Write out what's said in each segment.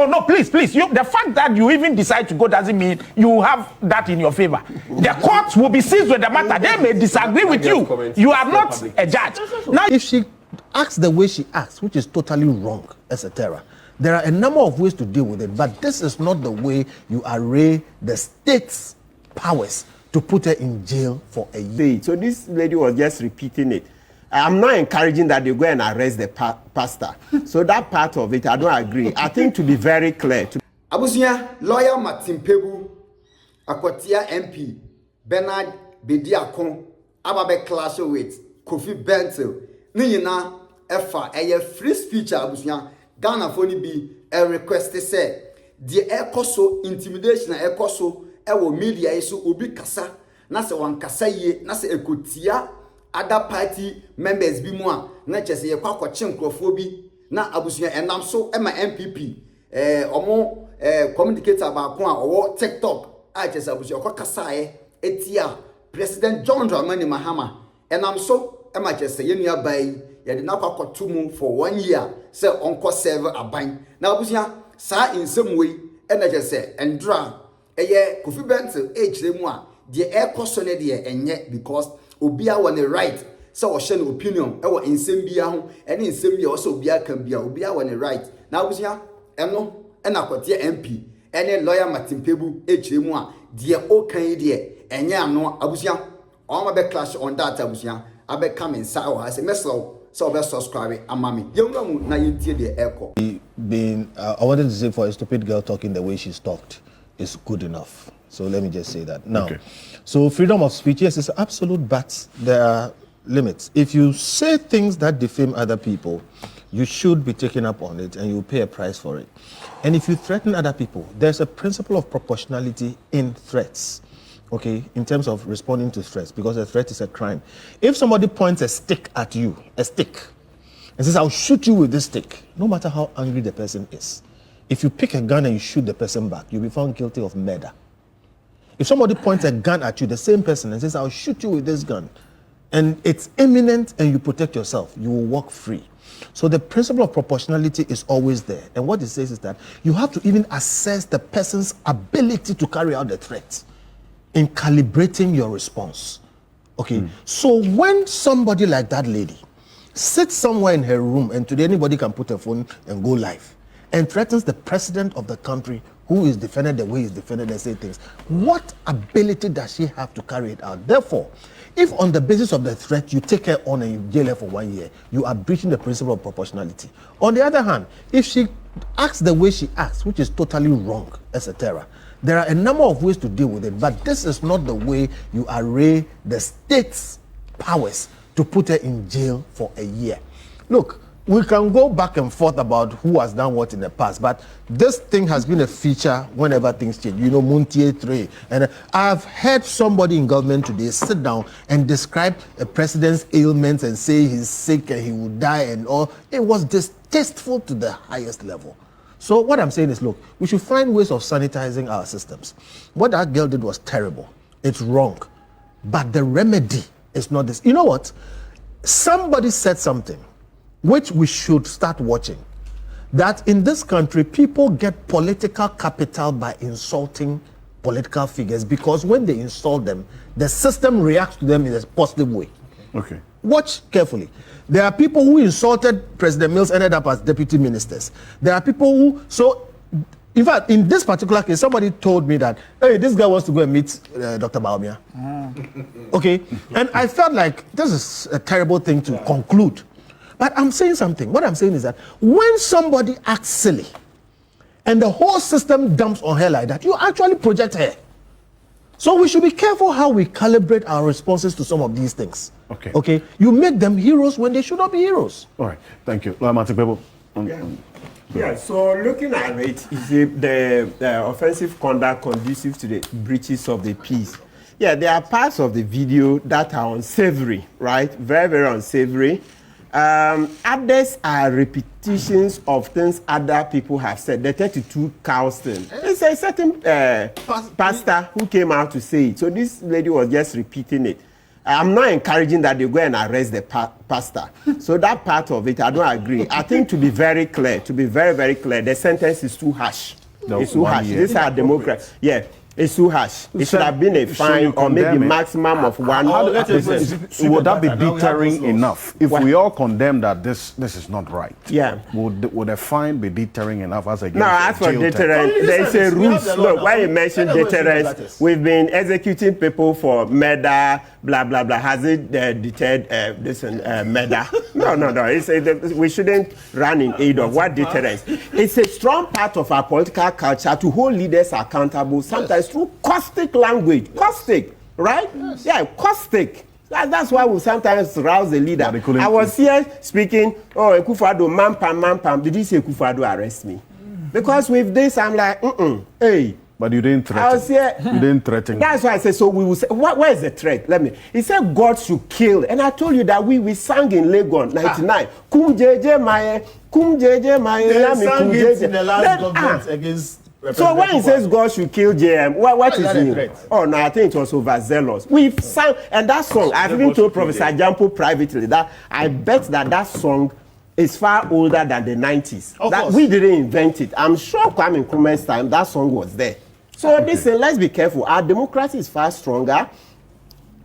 Oh, no, please. The fact that you even decide to go doesn't mean you have that in your favor. The courts will be seized with the matter. They may disagree with you. You are not a judge. Now, if she acts the way she acts, which is totally wrong, etc., there are a number of ways to deal with it, but this is not the way you array the state's powers to put her in jail for a year. So this lady was just repeating it. I'm not encouraging that they go and arrest the pastor. So that part of it, I don't agree. I think to be very clear. Abusia, lawyer Martin Kpebu Akwatia MP, Bernard Bediakon, Ababe clash with Kofi Bentil. Niyina efa a free speech abusia. Ghana phone be a request to say the ekoso intimidation ekoso ewo media iso obi kasa na se wan kasa ye na se ekotia other party members bi mu a na chese ye kwa kwache nkrofo bi na abusuya enam so ema MPP omo communicator ba ko a owo TikTok a chese abusuya kwa kasa ye etia President John Dramani Mahama enam so ema chese ye nua bai ye de na kwa kotumu for 1 year say onko serve aban na abusuya sa insem we ena chese endra eye Kofi Bentil ejire mu a de ekoso ne de enye because obia won the right so o share no opinion e wo nsem bia ho ene nsem bia o so obia kan bia obia won the right na abusia eno na Akwatia MP ene lawyer Martin Kpebu ejire mu a de o kan yi de enye ano abusia o ma be clash on that abusia abe come inside o say meslo so be subscribe amami yewura mu na yentie de eko being I wanted to say for a stupid girl talking the way she's talked is good enough. So let me just say that. Now, so freedom of speech, yes, it's absolute, but there are limits. If you say things that defame other people, you should be taken up on it and you pay a price for it. And if you threaten other people, there's a principle of proportionality in threats, okay, in terms of responding to threats, because a threat is a crime. If somebody points a stick at you, and says, I'll shoot you with this stick, no matter how angry the person is, if you pick a gun and you shoot the person back, you'll be found guilty of murder. If somebody points a gun at you, the same person, and says, I'll shoot you with this gun, and it's imminent and you protect yourself, you will walk free. So the principle of proportionality is always there. And what it says is that you have to even assess the person's ability to carry out the threat in calibrating your response. Okay, so when somebody like that lady sits somewhere in her room, and today anybody can put a phone and go live, and threatens the president of the country who is defended the way he's defended and say things, what ability does she have to carry it out? Therefore, if on the basis of the threat you take her on and you jail her for 1 year, you are breaching the principle of proportionality. On the other hand, if she acts the way she acts, which is totally wrong, etc., there are a number of ways to deal with it, but this is not the way you array the state's powers to put her in jail for a year. Look, we can go back and forth about who has done what in the past, but this thing has been a feature whenever things change. You know, Montier 3. And I've heard somebody in government today sit down and describe a president's ailments and say he's sick and he will die and all. It was distasteful to the highest level. So what I'm saying is, look, we should find ways of sanitizing our systems. What that girl did was terrible. It's wrong. But the remedy is not this. You know what? Somebody said something which we should start watching, that in this country, people get political capital by insulting political figures, because when they insult them, the system reacts to them in a positive way. Okay. Watch carefully. There are people who insulted President Mills, ended up as deputy ministers. There are people who, so, in fact, in this particular case, somebody told me that, hey, this guy wants to go and meet Dr. Baumia. Okay, and I felt like this is a terrible thing to conclude. But I'm saying something. What I'm saying is that when somebody acts silly and the whole system dumps on her like that, you actually project her. So we should be careful how we calibrate our responses to some of these things. Okay. Okay? You make them heroes when they should not be heroes. All right. Thank you. Martin Kpebu. Yeah, so looking at it, is the offensive conduct conducive to the breaches of the peace? Yeah, there are parts of the video that are unsavory, right? Very, very unsavory. Others are repetitions of things other people have said. The 32 cows thing. It's a certain pastor who came out to say it. So this lady was just repeating it. I'm not encouraging that they go and arrest the pastor. So that part of it, I don't agree. I think to be very clear, to be very, very clear, the sentence is too harsh. No, it's too harsh. These are Democrats. Yeah. It's too harsh. It should have been a fine or maybe maximum of 1%. Would that be deterring enough? If we all condemn that this is not right, would a fine be deterring enough as against? No, as for deterrence, there is a rules. Look, when you mention deterrence, we've been executing people for murder, blah blah blah. Has it deterred this murder? No. We shouldn't run in aid of what deterrence. It's a strong part of our political culture to hold leaders accountable. Sometimes through caustic language. Caustic, right? Yes. Yeah, caustic. That's why we sometimes rouse the leader. I was here speaking, Akufo-Addo, man pam. Did you say Akufo-Addo arrest me? Because with this, I'm like, hey. But you didn't threaten. I was here. You didn't threaten. That's why I said, so we will say, where is the threat? He said God should kill. And I told you that we sang in Legon, 99. Kum jeje maye, They sang it in the last government against... So when he says God should kill JM, what is it? Oh no, I think it was overzealous. We've sang, and that song, I've even told Professor Jampo privately that I bet that song is far older than the 90s. That we didn't invent it. I'm sure Kwame Nkrumah's time, that song was there. So listen, let's be careful. Our democracy is far stronger.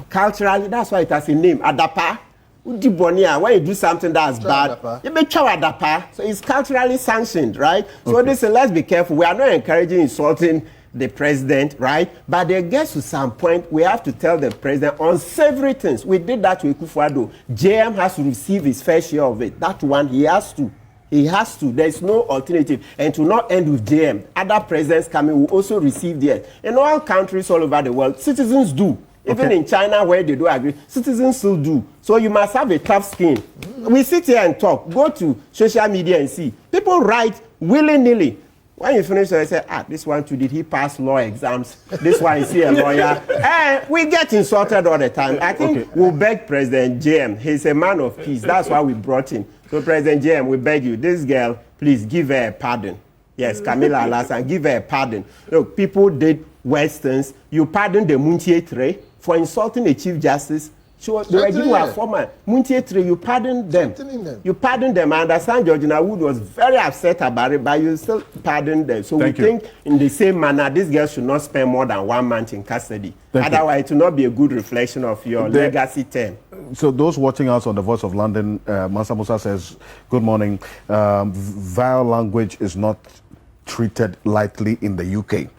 Culturally, that's why it has a name, Adapa. When you do something that's bad, you make Adapa. So it's culturally sanctioned, right? So listen, let's be careful. We are not encouraging insulting the president, right? But there gets to some point, we have to tell the president unsavory things. We did that to Akufo-Addo. JM has to receive his fair share of it. That one, he has to. He has to. There's no alternative. And to not end with JM, other presidents coming will also receive theirs. In all countries all over the world, citizens do. Even in China, where they do agree, citizens still do. So you must have a tough skin. We sit here and talk. Go to social media and see. People write willy-nilly. When you finish, they say, this one too, did he pass law exams? This one, is he a lawyer? And we get insulted all the time. I think we'll beg President JM. He's a man of peace. That's why we brought him. So President JM, we beg you, this girl, please give her a pardon. Yes, Camilla Alassane, give her a pardon. Look, people did worse things. You pardon the Muntie Tre for insulting a Chief Justice. So they were giving a former Muntie Tre, you pardon them. You pardon them. I understand Georgina Wood was very upset about it, but you still pardon them. So we think in the same manner, this girl should not spend more than 1 month in custody. Otherwise, it will not be a good reflection of your legacy term. So those watching us on the Voice of London, Mansa Musa says, good morning. Vile language is not treated lightly in the UK.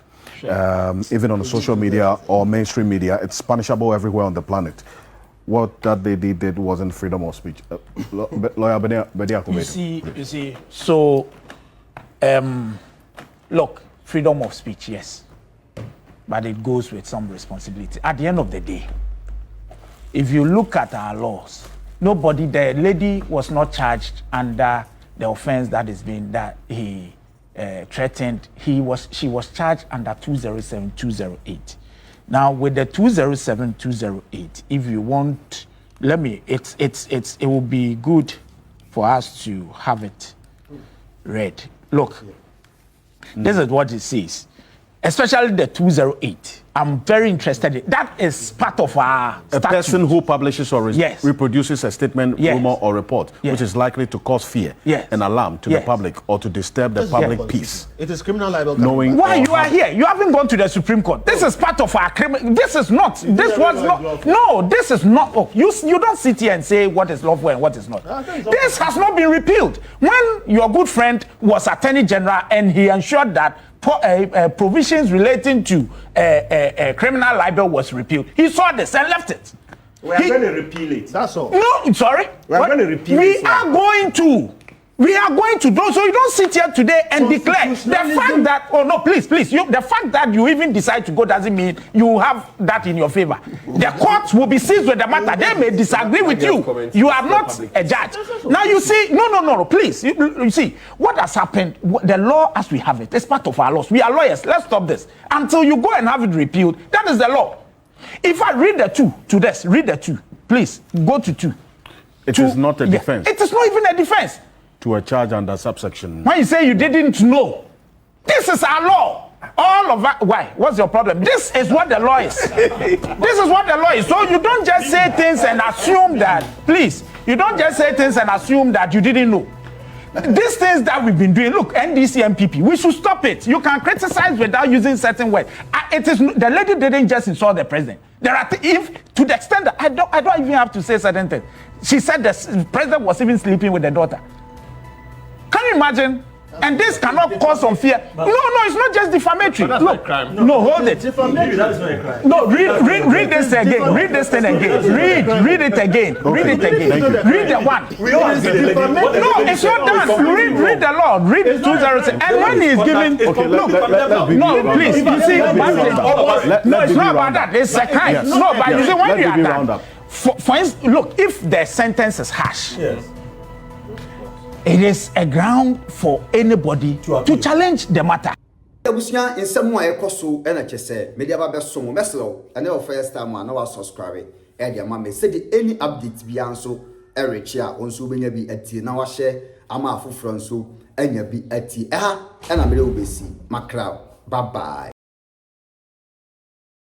Even on the social media or mainstream media, it's punishable everywhere on the planet. What that they did wasn't freedom of speech. Lawyer Bedi, you see, so, look, freedom of speech, yes, but it goes with some responsibility. At the end of the day, if you look at our laws, the lady was not charged under the offense that is being, that he threatened. She was charged under 207-208. Now with the 207-208, if you want, it will be good for us to have it read. Look, this is what it says, especially the 208. I'm very interested in that. Is part of our statute. A person who publishes or reproduces a statement, rumor, or report which is likely to cause fear and alarm to the public or to disturb the public peace. It is criminal libel. Knowing why you are here, you haven't gone to the Supreme Court. This is part of our criminal. This is not. This was not. No, this is not. Oh, you don't sit here and say what is lawful and what is not. This has not been repealed. When your good friend was Attorney General and he ensured that provisions relating to criminal libel was repealed, he saw this and left it. We are going to repeal it. That's all. No, sorry. We are going to repeal it. We are going to do so. You don't sit here today and declare the fact that. Oh no, please. The fact that you even decide to go doesn't mean you have that in your favor. The courts will be seized with the matter. They may disagree with you. You are not a judge. Now you see, no, please. You see what has happened. The law as we have it is part of our laws. We are lawyers. Let's stop this until you go and have it repealed. That is the law. If I read the two to this, read the two. Please go to two. It is not a defense. It is not even a defense. To a charge under subsection. When you say you didn't know, this is our law. All of that. Why? What's your problem? This is what the law is. This is what the law is. So you don't just say things and assume that, please, you don't just say things and assume that you didn't know. These things that we've been doing, look, NDC MPP, we should stop it. You can criticize without using certain words. It is the lady didn't just insult the president. There are if to the extent that I don't even have to say certain things. She said the president was even sleeping with the daughter. Can you imagine? And this cannot cause some fear. No, it's not just defamatory. Look, no, hold it. Defamatory, that is not a crime. No, read this again. Read this thing again. Read it again. Okay. Read it again. Read the one. We all agree the lady. No, it's not done. Read the law. Read 206. And when he is giving, no, please. You see, no, it's not about that. It's a crime. Yes. No, but you see, when you are round done, up. for instance, look, if the sentence is harsh. Yes. It is a ground for anybody to challenge the matter. Abusia nsɛm a ɛkɔ so ɛna kyɛ sɛ media ba bɛso mo meslo ɛne o first time a na wa subscribe ɛde ama me sɛ de any update bia nso ɛrechi a onso benya bi atie na wa share ama afoforo nso anya bi atie ɛha ɛna mere obesi makra bye bye.